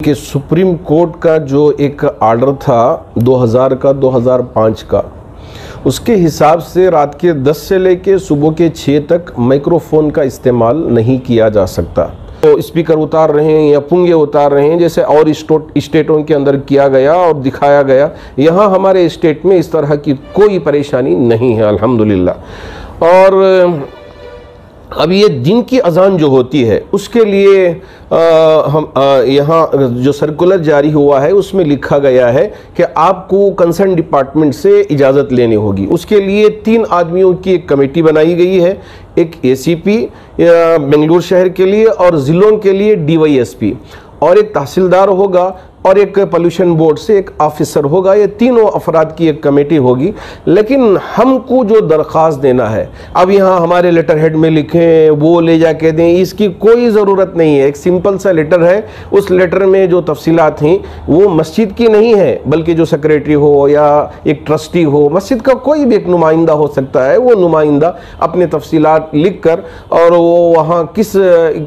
کہ supreme court کا جو ایک آرڈر تھا 2000 کا 2005 کا، اس کے حساب سے رات کے 10 سے لے کے صبح کے 6 تک مائکروفون کا استعمال نہیں کیا جا سکتا۔ تو اسپیکر اتار رہے ہیں یا پنگے اتار رہے ہیں جیسے اور اسٹیٹوں کے اندر کیا گیا اور دکھایا گیا، یہاں ہمارے اسٹیٹ میں اس طرح کی کوئی پریشانی نہیں ہے الحمدللہ۔ اور اب یہ دن کی اذان جو ہوتی ہے اس کے لیے یہاں جو سرکولر جاری ہوا ہے اس میں لکھا گیا ہے کہ آپ کو کنسرن ڈپارٹمنٹ سے اجازت لینی ہوگی۔ اس کے لیے 3 آدمیوں کی ایک کمیٹی بنائی گئی ہے، ایک ACP بنگلور شہر کے لیے اور ضلعوں کے لیے DYSP، اور ایک تحصیلدار ہوگا اور ایک پولیوشن بورڈ سے ایک آفیسر ہوگا۔ یہ تینوں افراد کی ایک کمیٹی ہوگی۔ لیکن ہم کو جو درخواست دینا ہے، اب یہاں ہمارے لیٹر ہیڈ میں لکھیں وہ لے جا کے دیں، اس کی کوئی ضرورت نہیں ہے۔ ایک سمپل سا لیٹر ہے، اس لیٹر میں جو تفصیلات ہیں وہ مسجد کی نہیں ہے، بلکہ جو سیکریٹری ہو یا ایک ٹرسٹی ہو، مسجد کا کوئی بھی ایک نمائندہ ہو سکتا ہے، وہ نمائندہ اپنے تفصیلات لکھ کر، اور وہ وہاں کس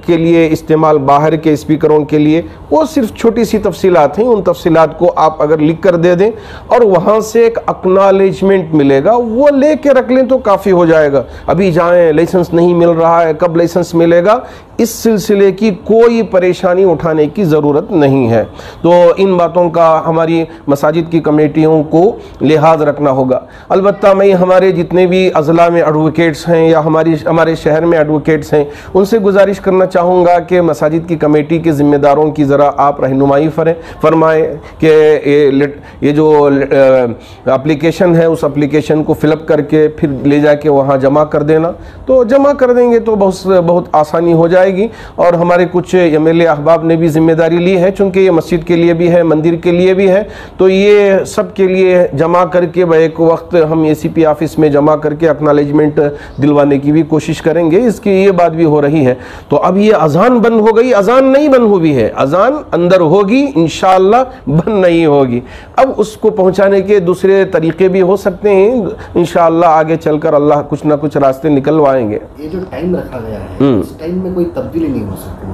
کے لیے استعمال، باہر کے اسپیکروں کے لیے، وہ صرف چھوٹی سی تفصیلات ہیں، ان تفصیلات کو آپ اگر لکھ کر دے دیں اور وہاں سے ایک اکنالجمنٹ ملے گا، وہ لے کے رکھ لیں تو کافی ہو جائے گا۔ ابھی جائیں لائسنس نہیں مل رہا ہے، کب لائسنس ملے گا، اس سلسلے کی کوئی پریشانی اٹھانے کی ضرورت نہیں ہے۔ تو ان باتوں کا ہماری مساجد کی کمیٹیوں کو لحاظ رکھنا ہوگا۔ البتہ میں ہمارے جتنے بھی اضلاع میں ایڈوکیٹس ہیں یا ہمارے شہر میں ایڈوکیٹس ہیں، ان سے گزارش کرنا چاہوں گا کہ مساجد کی کمیٹی کے ذمہ داروں کی ذرا آپ رہنمائی فرمائیں کہ یہ جو اپلیکیشن ہے اس اپلیکیشن کو فل اپ کر کے پھر لے جا کے وہاں جمع کر دینا، تو جمع کر دیں گے تو بہت آسانی ہو جائے گی۔ اور ہمارے کچھ MLA احباب نے بھی ذمہ داری لی ہے، چونکہ یہ مسجد کے لیے بھی ہے، مندر کے لیے بھی ہے، تو یہ سب کے لیے جمع کر کے ایک وقت ہم ACP آفس میں جمع کر کے اکنالجمنٹ دلوانے کی بھی کوشش کریں گے۔ اس کی یہ بات بھی ہو رہی ہے۔ تو اب یہ اذان بند ہو گئی، اذان نہیں بند ہوئی ہے، اذان اندر ہوگی انشاءاللہ، بند نہیں ہوگی۔ اب اس کو پہنچانے کے دوسرے طریقے بھی ہو سکتے ہیں، انشاءاللہ آگے چل کر اللہ کچھ نہ کچھ راستے نکلوائیں گے۔ یہ جو ٹائم رکھا گیا ہے اس ٹائم میں کوئی تبدیلی نہیں ہو سکتی؟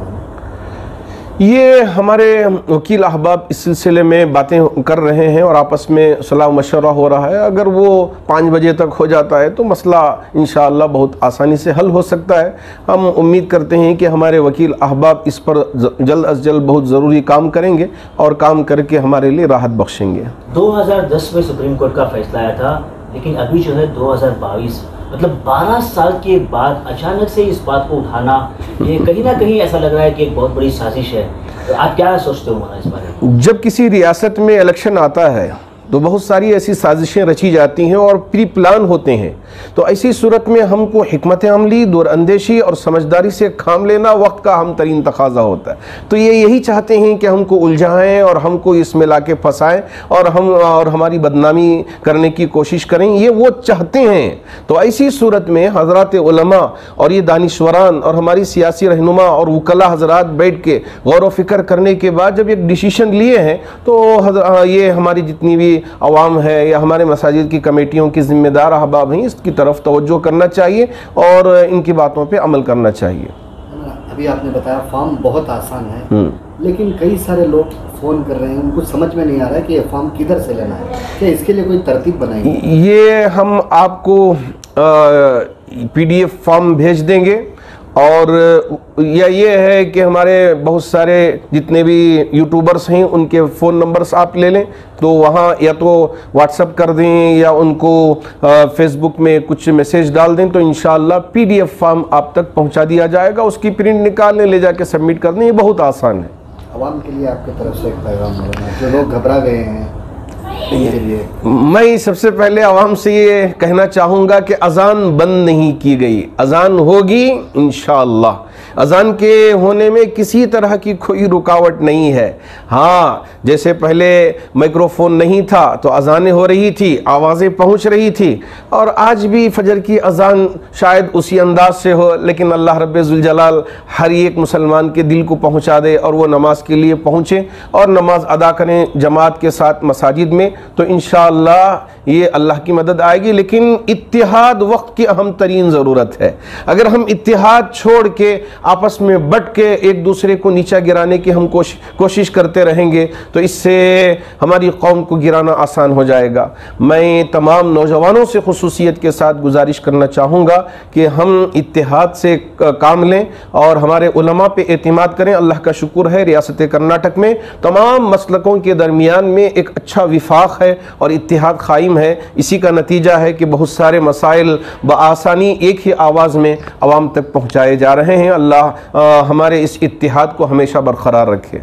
یہ ہمارے وکیل احباب اس سلسلے میں باتیں کر رہے ہیں اور آپس میں صلاح مشورہ ہو رہا ہے۔ اگر وہ 5 بجے تک ہو جاتا ہے تو مسئلہ انشاءاللہ بہت آسانی سے حل ہو سکتا ہے۔ ہم امید کرتے ہیں کہ ہمارے وکیل احباب اس پر جلد از جلد بہت ضروری کام کریں گے اور کام کر کے ہمارے لیے راحت بخشیں گے۔ 2010 میں سپریم کورٹ کا فیصلہ آیا تھا، لیکن ابھی جو ہے 2022 مطلب 12 سال کے بعد اچانک سے اس بات کو اٹھانا، یہ کہیں نہ کہیں ایسا لگ رہا ہے کہ ایک بہت بڑی سازش ہے۔ تو آپ کیا سوچتے ہو مولانا اس بارے میں؟ جب کسی ریاست میں الیکشن آتا ہے تو بہت ساری ایسی سازشیں رچی جاتی ہیں اور پری پلان ہوتے ہیں، تو ایسی صورت میں ہم کو حکمت عملی، دور اندیشی اور سمجھداری سے کام لینا وقت کا اہم ترین تقاضا ہوتا ہے۔ تو یہ یہی چاہتے ہیں کہ ہم کو الجھائیں اور ہم کو اس میں لا کے پھنسائیں اور ہماری بدنامی کرنے کی کوشش کریں، یہ وہ چاہتے ہیں۔ تو ایسی صورت میں حضرات علماء اور یہ دانشوران اور ہماری سیاسی رہنما اور وکلاء حضرات بیٹھ کے غور و فکر کرنے کے بعد جب ایک ڈیسیشن لیے ہیں، تو یہ ہماری جتنی بھی عوام ہے یا ہمارے مساجد کی کمیٹیوں کی ذمہ دار احباب ہیں، اس کی طرف توجہ کرنا چاہیے اور ان کی باتوں پہ عمل کرنا چاہیے۔ ابھی آپ نے بتایا فارم بہت آسان ہے، لیکن کئی سارے لوگ فون کر رہے ہیں، ان کو سمجھ میں نہیں آ رہا ہے کہ یہ فارم کدھر سے لینا ہے، کہ اس کے لیے کوئی ترتیب بنائی؟ یہ ہم آپ کو PDF فارم بھیج دیں گے، اور یہ ہے کہ ہمارے بہت سارے جتنے بھی یوٹیوبرز ہیں ان کے فون نمبرز آپ لے لیں، تو وہاں یا تو واٹس اپ کر دیں یا ان کو فیس بک میں کچھ میسیج ڈال دیں، تو انشاءاللہ PDF فارم آپ تک پہنچا دیا جائے گا۔ اس کی پرنٹ نکال لیں، لے جا کے سبمٹ کر دیں، یہ بہت آسان ہے۔ عوام کے لیے آپ کی طرف سے ایک پیغام ہے، جو لوگ گھبرا گئے ہیں، میں سب سے پہلے عوام سے یہ کہنا چاہوں گا کہ اذان بند نہیں کی گئی، اذان ہوگی انشاءاللہ۔ اذان کے ہونے میں کسی طرح کی کوئی رکاوٹ نہیں ہے۔ ہاں، جیسے پہلے مائکروفون نہیں تھا تو اذانیں ہو رہی تھی، آوازیں پہنچ رہی تھی، اور آج بھی فجر کی اذان شاید اسی انداز سے ہو، لیکن اللہ رب ذوالجلال ہر ایک مسلمان کے دل کو پہنچا دے اور وہ نماز کے لیے پہنچے اور نماز ادا کریں جماعت کے ساتھ مساجد میں، تو انشاءاللہ یہ اللہ کی مدد آئے گی۔ لیکن اتحاد وقت کی اہم ترین ضرورت ہے۔ اگر ہم اتحاد چھوڑ کے آپس میں بٹ کے ایک دوسرے کو نیچا گرانے کی ہم کوشش کرتے رہیں گے تو اس سے ہماری قوم کو گرانا آسان ہو جائے گا۔ میں تمام نوجوانوں سے خصوصیت کے ساتھ گزارش کرنا چاہوں گا کہ ہم اتحاد سے کام لیں اور ہمارے علماء پہ اعتماد کریں۔ اللہ کا شکر ہے ریاست کرناٹک میں تمام مسلکوں کے درمیان میں ایک اچھا وفاق ہے اور اتحاد قائم ہے۔ اسی کا نتیجہ ہے کہ بہت سارے مسائل بآسانی ایک ہی آواز میں عوام تک پہنچائے جا رہے ہیں۔ اللہ ہمارے اس اتحاد کو ہمیشہ برقرار رکھے۔